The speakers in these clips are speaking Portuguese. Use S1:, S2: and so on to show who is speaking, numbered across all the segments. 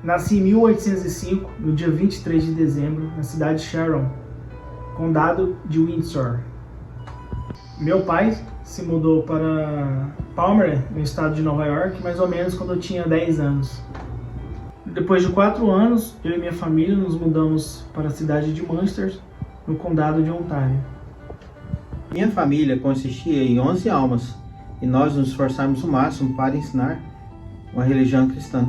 S1: Nasci em 1805, no dia 23 de dezembro, na cidade de Sharon, condado de Windsor. Meu pai se mudou para Palmer, no estado de Nova York, mais ou menos quando eu tinha 10 anos. Depois de 4 anos, eu e minha família nos mudamos para a cidade de Munster, no condado de Ontário.
S2: Minha família consistia em 11 almas e nós nos esforçamos o máximo para ensinar uma religião cristã.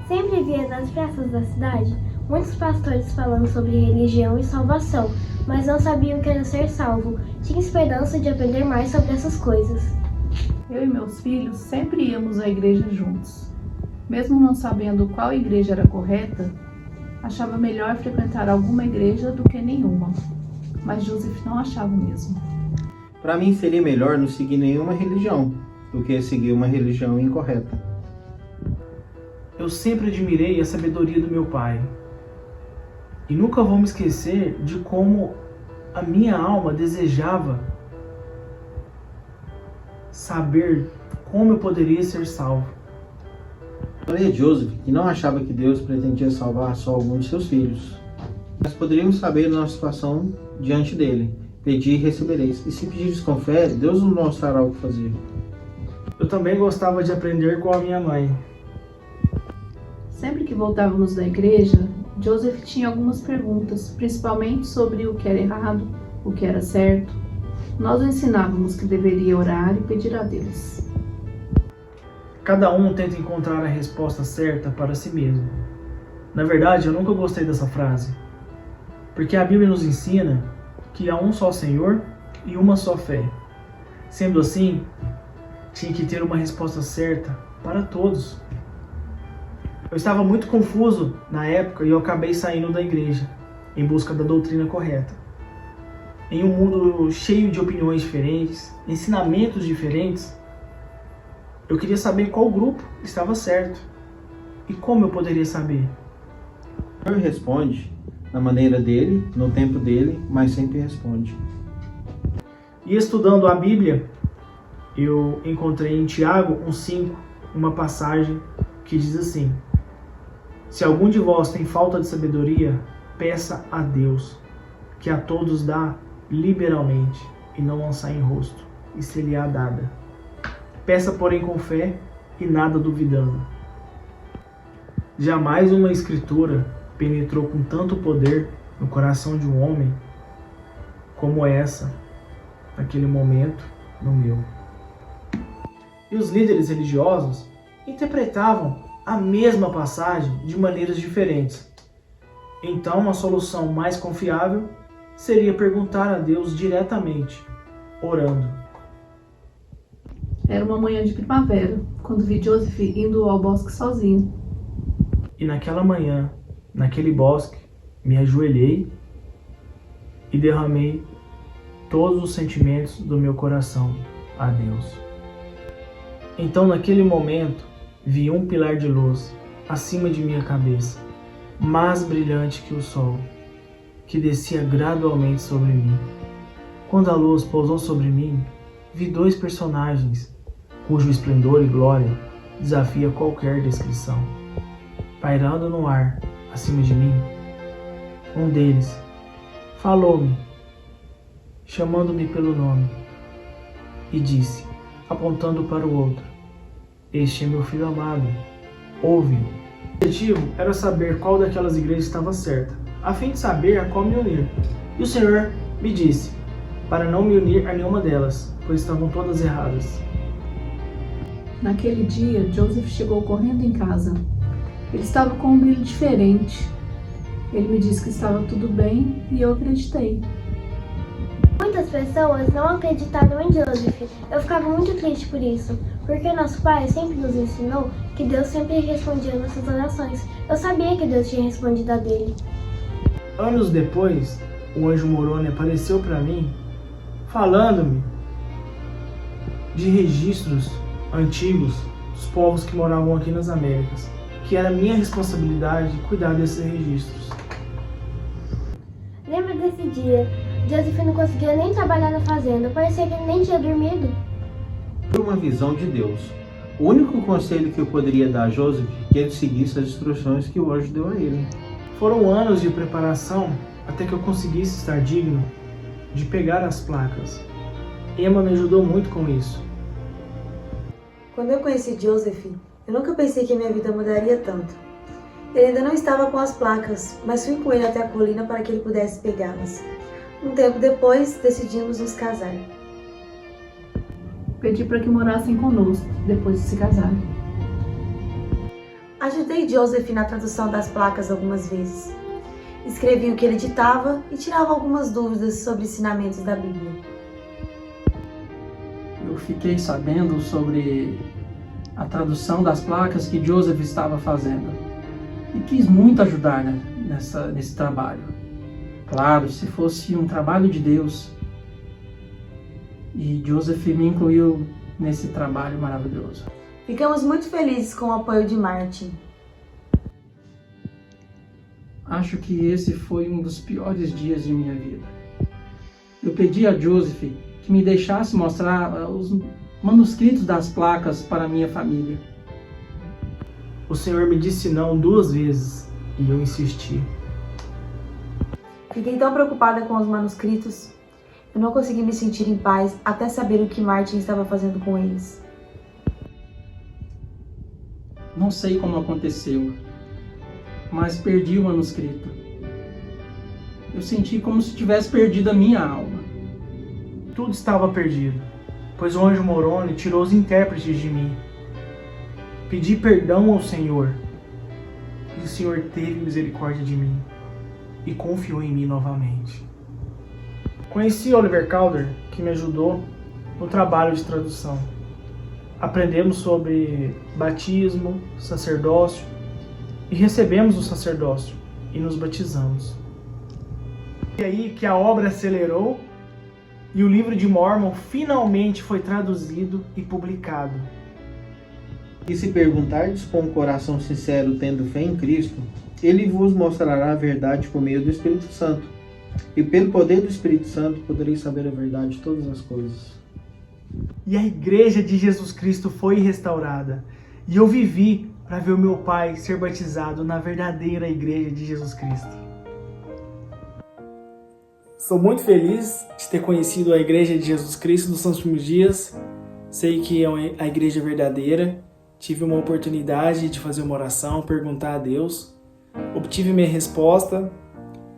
S3: Sempre via nas praças da cidade muitos pastores falando sobre religião e salvação, mas não sabiam o que era ser salvo. Tinha esperança de aprender mais sobre essas coisas.
S4: Eu e meus filhos sempre íamos à igreja juntos. Mesmo não sabendo qual igreja era correta, achava melhor frequentar alguma igreja do que nenhuma. Mas Joseph não achava o mesmo.
S2: Para mim seria melhor não seguir nenhuma religião do que seguir uma religião incorreta.
S1: Eu sempre admirei a sabedoria do meu pai. E nunca vou me esquecer de como a minha alma desejava saber como eu poderia ser salvo.
S2: Falei a Joseph que não achava que Deus pretendia salvar só alguns de seus filhos. Nós poderíamos saber nossa situação diante dele. Pedir e recebereis. E se pedires com fé, Deus nos mostrará o que fazer.
S1: Eu também gostava de aprender com a minha mãe.
S4: Sempre que voltávamos da igreja, Joseph tinha algumas perguntas, principalmente sobre o que era errado, o que era certo. Nós o ensinávamos que deveria orar e pedir a Deus.
S1: Cada um tenta encontrar a resposta certa para si mesmo. Na verdade, eu nunca gostei dessa frase, porque a Bíblia nos ensina que há um só Senhor e uma só fé. Sendo assim, tinha que ter uma resposta certa para todos. Eu estava muito confuso na época e eu acabei saindo da igreja em busca da doutrina correta. Em um mundo cheio de opiniões diferentes, ensinamentos diferentes, eu queria saber qual grupo estava certo e como eu poderia saber.
S2: O Senhor responde na maneira dele, no tempo dele, mas sempre responde.
S1: E estudando a Bíblia, eu encontrei em Tiago 1,5 uma passagem que diz assim: se algum de vós tem falta de sabedoria, peça a Deus, que a todos dá liberalmente, e não lançar em rosto, e ser-lhe-á dada. Peça, porém, com fé e nada duvidando. Jamais uma escritura penetrou com tanto poder no coração de um homem como essa, naquele momento, no meu. E os líderes religiosos interpretavam a mesma passagem de maneiras diferentes. Então, a solução mais confiável seria perguntar a Deus diretamente, orando.
S4: Era uma manhã de primavera, quando vi Joseph indo ao bosque sozinho.
S1: E naquela manhã, naquele bosque, me ajoelhei e derramei todos os sentimentos do meu coração a Deus. Então, naquele momento, vi um pilar de luz acima de minha cabeça, mais brilhante que o sol, que descia gradualmente sobre mim. Quando a luz pousou sobre mim, vi 2 personagens, cujo esplendor e glória desafia qualquer descrição. Pairando no ar, acima de mim, um deles falou-me, chamando-me pelo nome, e disse, apontando para o outro: este é meu filho amado, ouve-o. O objetivo era saber qual daquelas igrejas estava certa, a fim de saber a qual me unir. E o Senhor me disse para não me unir a nenhuma delas, pois estavam todas erradas.
S4: Naquele dia, Joseph chegou correndo em casa. Ele estava com um brilho diferente. Ele me disse que estava tudo bem e eu acreditei.
S3: Muitas pessoas não acreditaram em Joseph. Eu ficava muito triste por isso, porque nosso pai sempre nos ensinou que Deus sempre respondia nossas orações. Eu sabia que Deus tinha respondido a dele.
S1: Anos depois, o anjo Moroni apareceu para mim, falando-me de registros antigos dos povos que moravam aqui nas Américas, que era minha responsabilidade cuidar desses registros.
S3: Lembra desse dia? Joseph não conseguia nem trabalhar na fazenda, parecia que ele nem tinha dormido.
S2: Foi uma visão de Deus. O único conselho que eu poderia dar a Joseph é que ele seguisse as instruções que o anjo deu a ele.
S1: Foram anos de preparação até que eu conseguisse estar digno de pegar as placas. Emma me ajudou muito com isso.
S5: Quando eu conheci Joseph, eu nunca pensei que a minha vida mudaria tanto. Ele ainda não estava com as placas, mas fui com ele até a colina para que ele pudesse pegá-las. Um tempo depois, decidimos nos casar.
S4: Pedi para que morassem conosco depois de se casarem.
S5: Ajudei Joseph na tradução das placas algumas vezes. Escrevi o que ele ditava e tirava algumas dúvidas sobre ensinamentos da Bíblia.
S6: Eu fiquei sabendo sobre a tradução das placas que Joseph estava fazendo e quis muito ajudar, né, nesse trabalho. Claro, se fosse um trabalho de Deus, e Joseph me incluiu nesse trabalho maravilhoso.
S5: Ficamos muito felizes com o apoio de Martin.
S6: Acho que esse foi um dos piores dias de minha vida. Eu pedi a Joseph que me deixasse mostrar os manuscritos das placas para minha família.
S1: O Senhor me disse não 2 vezes e eu insisti.
S5: Fiquei tão preocupada com os manuscritos. Eu não consegui me sentir em paz até saber o que Martin estava fazendo com eles.
S6: Não sei como aconteceu, mas perdi o manuscrito. Eu senti como se tivesse perdido a minha alma.
S1: Tudo estava perdido, pois o anjo Moroni tirou os intérpretes de mim. Pedi perdão ao Senhor, e o Senhor teve misericórdia de mim e confiou em mim novamente. Conheci Oliver Calder, que me ajudou no trabalho de tradução. Aprendemos sobre batismo, sacerdócio e recebemos o sacerdócio e nos batizamos. E aí que a obra acelerou e o livro de Mórmon finalmente foi traduzido e publicado.
S2: E se perguntardes com um coração sincero, tendo fé em Cristo, Ele vos mostrará a verdade por meio do Espírito Santo. E pelo poder do Espírito Santo podereis saber a verdade de todas as coisas.
S1: E a igreja de Jesus Cristo foi restaurada. E eu vivi para ver o meu pai ser batizado na verdadeira igreja de Jesus Cristo. Sou muito feliz de ter conhecido a igreja de Jesus Cristo dos Santos Últimos Dias. Sei que é a igreja verdadeira. Tive uma oportunidade de fazer uma oração, perguntar a Deus. Obtive minha resposta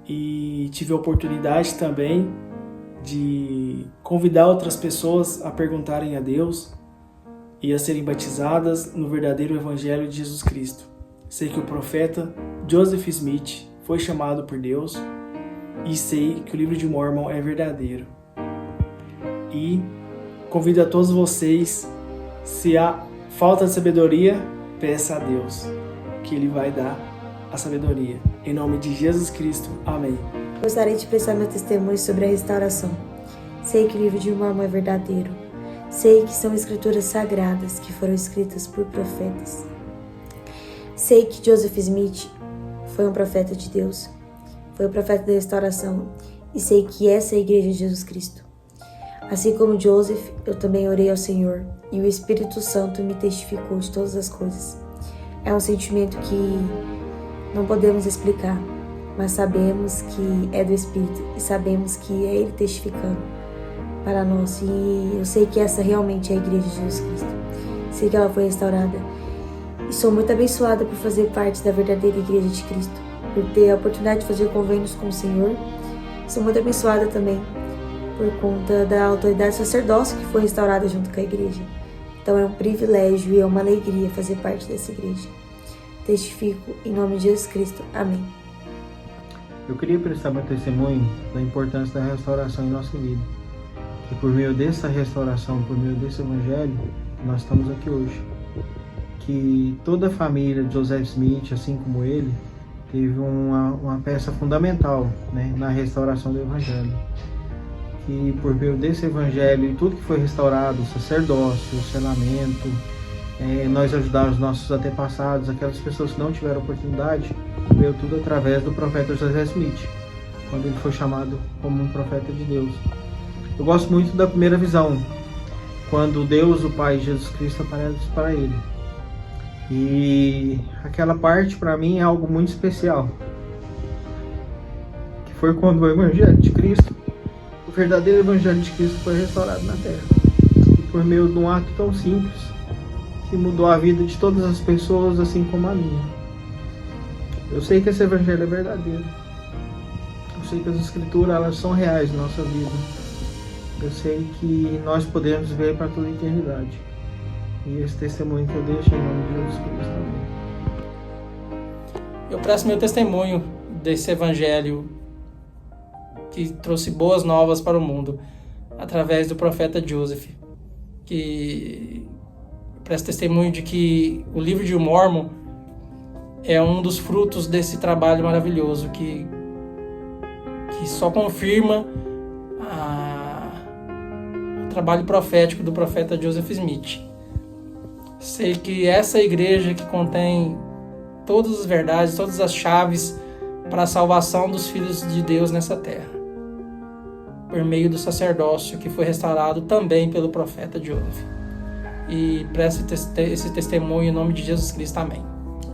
S1: e tive a oportunidade também de convidar outras pessoas a perguntarem a Deus e a serem batizadas no verdadeiro Evangelho de Jesus Cristo. Sei que o profeta Joseph Smith foi chamado por Deus e sei que o livro de Mórmon é verdadeiro. E convido a todos vocês, se há falta de sabedoria, peça a Deus, que Ele vai dar a sabedoria. Em nome de Jesus Cristo. Amém.
S5: Gostaria de prestar meu testemunho sobre a restauração. Sei que o livro de Mórmon é verdadeiro. Sei que são escrituras sagradas que foram escritas por profetas. Sei que Joseph Smith foi um profeta de Deus, foi o profeta da restauração, e sei que essa é a igreja de Jesus Cristo. Assim como Joseph, eu também orei ao Senhor, e o Espírito Santo me testificou de todas as coisas. É um sentimento que não podemos explicar, mas sabemos que é do Espírito e sabemos que é Ele testificando para nós. E eu sei que essa realmente é a igreja de Jesus Cristo. Sei que ela foi restaurada e sou muito abençoada por fazer parte da verdadeira igreja de Cristo, por ter a oportunidade de fazer convênios com o Senhor. Sou muito abençoada também por conta da autoridade sacerdócio que foi restaurada junto com a igreja. Então é um privilégio e é uma alegria fazer parte dessa igreja. Testifico em nome de Jesus Cristo. Amém.
S2: Eu queria prestar meu testemunho da importância da restauração em nossa vida. Que por meio dessa restauração, por meio desse evangelho, nós estamos aqui hoje. Que toda a família de Joseph Smith, assim como ele, teve uma peça fundamental, né, na restauração do evangelho. Que por meio desse evangelho e tudo que foi restaurado, o sacerdócio, o selamento, nós ajudar os nossos antepassados, aquelas pessoas que não tiveram oportunidade, veio tudo através do profeta Joseph Smith, quando ele foi chamado como um profeta de Deus. Eu gosto muito da primeira visão, quando Deus, o Pai e Jesus Cristo aparece para ele. E aquela parte para mim é algo muito especial, que foi quando o Evangelho de Cristo, o verdadeiro Evangelho de Cristo, foi restaurado na Terra. E por meio de um ato tão simples, que mudou a vida de todas as pessoas, assim como a minha. Eu sei que esse Evangelho é verdadeiro. Eu sei que as Escrituras, elas são reais na nossa vida. Eu sei que nós podemos ver para toda a eternidade. E esse testemunho que eu deixo em nome de Jesus Cristo. Amém.
S6: Eu presto meu testemunho desse evangelho que trouxe boas novas para o mundo através do profeta Joseph, que presta testemunho de que o livro de Mórmon é um dos frutos desse trabalho maravilhoso que só confirma o trabalho profético do profeta Joseph Smith. Sei que essa igreja que contém todas as verdades, todas as chaves para a salvação dos filhos de Deus nessa terra, por meio do sacerdócio que foi restaurado também pelo profeta Joseph. E presto esse testemunho em nome de Jesus Cristo. Amém.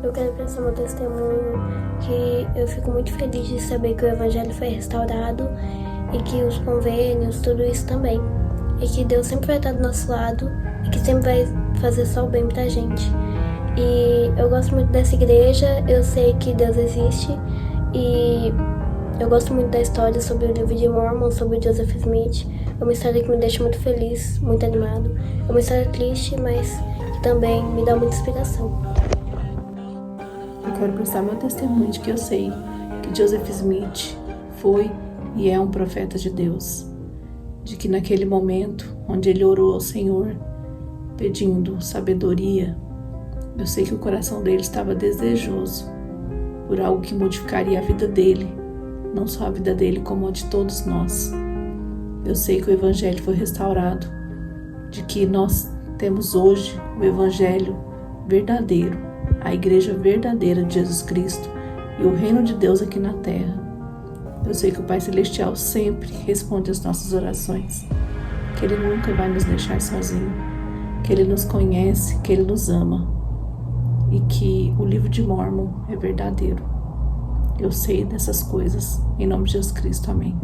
S3: Eu quero prestar meu testemunho, que eu fico muito feliz de saber que o Evangelho foi restaurado e que os convênios, tudo isso também. E que Deus sempre vai estar do nosso lado e que sempre vai fazer só o bem pra gente. E eu gosto muito dessa igreja, eu sei que Deus existe e eu gosto muito da história sobre o livro de Mórmon, sobre o Joseph Smith. É uma história que me deixa muito feliz, muito animado. É uma história triste, mas que também me dá muita inspiração.
S4: Eu quero prestar meu testemunho de que eu sei que Joseph Smith foi e é um profeta de Deus. De que naquele momento onde ele orou ao Senhor, pedindo sabedoria, eu sei que o coração dele estava desejoso por algo que modificaria a vida dele, não só a vida dele, como a de todos nós. Eu sei que o Evangelho foi restaurado, de que nós temos hoje o Evangelho verdadeiro, a Igreja verdadeira de Jesus Cristo e o Reino de Deus aqui na Terra. Eu sei que o Pai Celestial sempre responde às nossas orações, que Ele nunca vai nos deixar sozinho, que Ele nos conhece, que Ele nos ama e que o livro de Mórmon é verdadeiro. Eu sei dessas coisas, em nome de Jesus Cristo. Amém.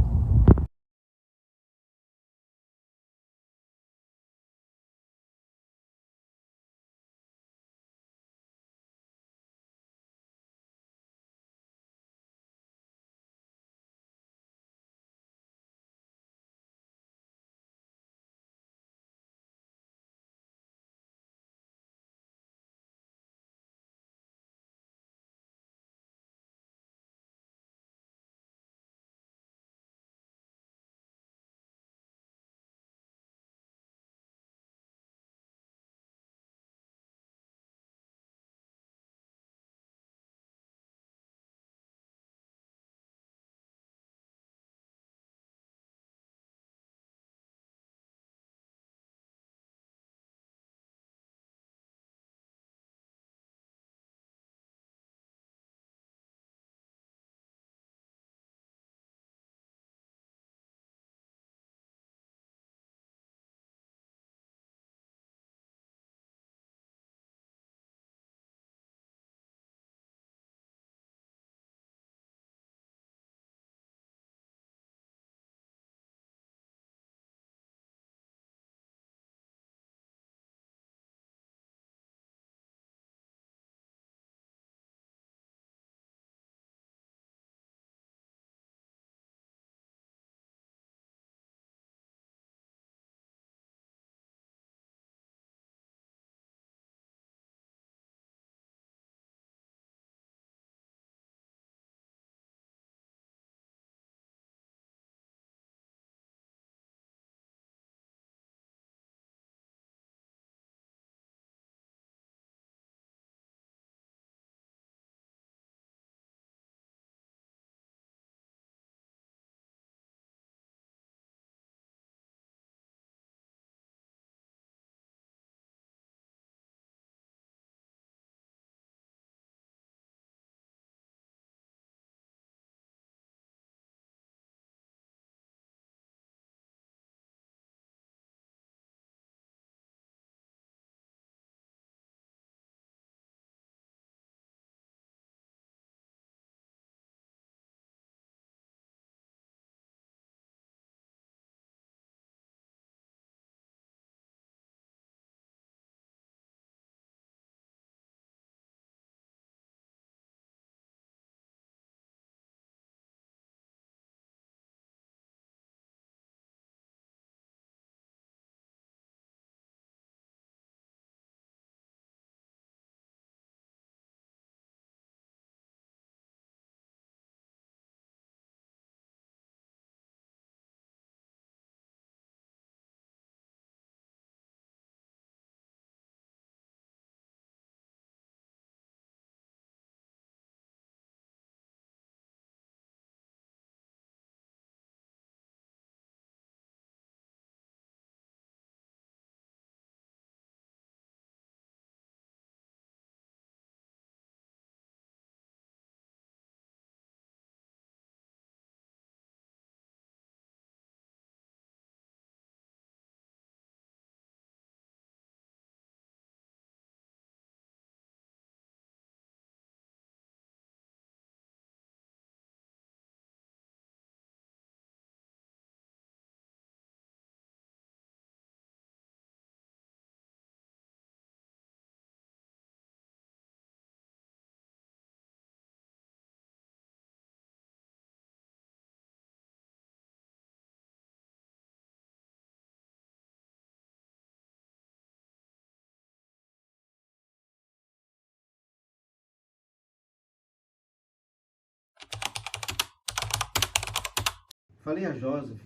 S2: Falei a Joseph.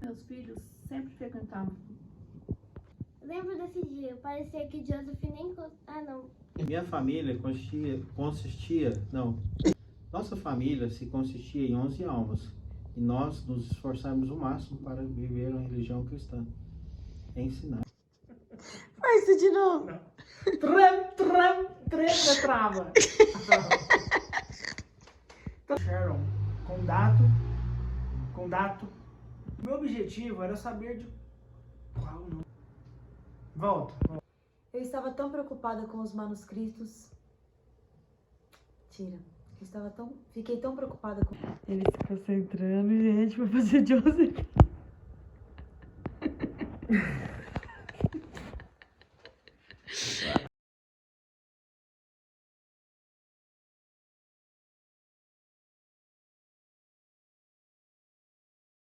S4: Meus filhos sempre frequentavam.
S3: Lembro desse dia, parecia que Joseph nem...
S2: Minha família Nossa família se consistia em 11 almas. E nós nos esforçamos o máximo para viver uma religião cristã. Ensinar.
S5: Faz isso de novo.
S1: Trava. Sharon, com dato. Meu objetivo era saber de qual nome. Volta.
S5: Eu estava tão preocupada com os manuscritos. Fiquei tão preocupada com... Ele se concentrando, gente, pra fazer Joseph.